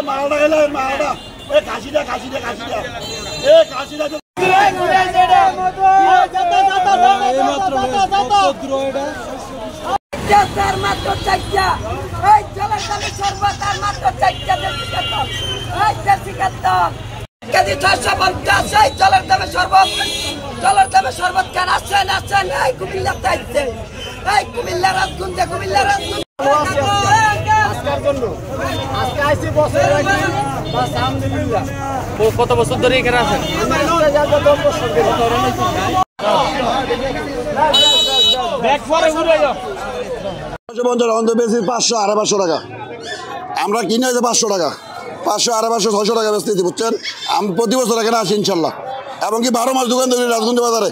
মালটা গেলে মালটা এ কাশিটা কাশিটা কাশিটা এ কাশিটা মাত্র 4টা এই জলের দামে সর্বত আর মাত্র 4টা দেশি কাতল এই দেশি কাতল কেজি 650 এই জলের দামে সর্বত কেন আসছেন এই কুমিল্লাতে আইছে এই কুমিল্লা রাজগুঞ্জে আজকের জন্য আজকে আইছি বছর বাস আলহামদুলিল্লাহ। কত বছর ধরে এখানে আছেন? বেশি 500 550 টাকা আমরা কিনে হয়েছে 500 টাকা 500 550 600 টাকা বেচতেছি বুঝছেন। আমি প্রতি বছর এখানে আসি ইনশাল্লাহ এবং কি 12 মাস দোকান ধরি রাজগঞ্জ বাজারে।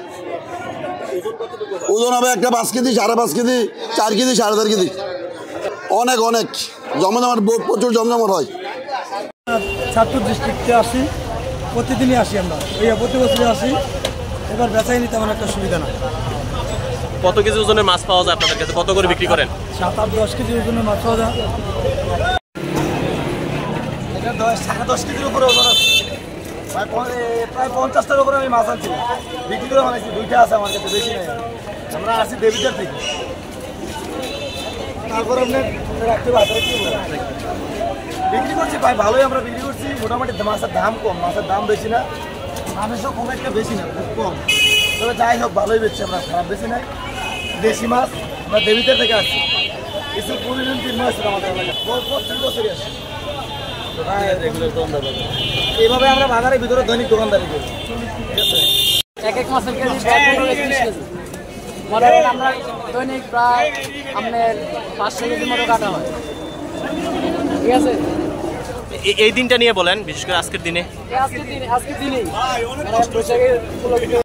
ওজন হবে একটা 5 কেজি 5.5 কেজি 4 কেজি 4.5 কেজি অনেক অনেক জমজমাট প্রচুর জমজমাট হয়। চাঁদপুর ডিস্ট্রিক্টে আসি প্রতিদিনই আসি আমরা প্রতি বছরই আসি। এবার বেচাই নিতে তেমন একটা সুবিধা না। কত কেজি ওজনের মাছ পাওয়া যায় আপনাদের কাছে? কত করে বিক্রি করেন? 7-10 কেজি ওজনের মাছ পাওয়া যায়। এটা 10 কেজির উপরে ওজন আছে। প্রায় 50টার উপরে আমি মাছ আনছি বিক্রি করে বানাইছি। 2টা আছে আমার কাছে, বেশি নেই। আমরা আসি দেবিটার থেকে। তারপর আপনার রাখতে বাজারে কি বিক্রি করছি ভাই ভালোই আমরা বিক্রি করছি। মোটামুটি মাছের দাম কম, মাছের দাম বেশি না, মাছের খুব একটা বেশি না, খুব কম। তবে যাই হোক ভালোই বেশি, আমরা খারাপ বেশি নাই। দেশি মাছ আমরা দেবিটার থেকে আসছি। কিছু 20-3 মাস আমাদের এলাকায় প্রত্যেক বছরই আসি। এইভাবে আমরা বাজারের ভিতরে দৈনিক দোকানদারি করি। এক মাছের কেজি 15-20 কেজি মনে করেন আমরা দৈনিক প্রায় আপনার 500 কেজির মতো কাটা হয়। ঠিক আছে, এই দিনটা নিয়ে বলেন, বিশেষ করে আজকের দিনে। আজকের দিনেই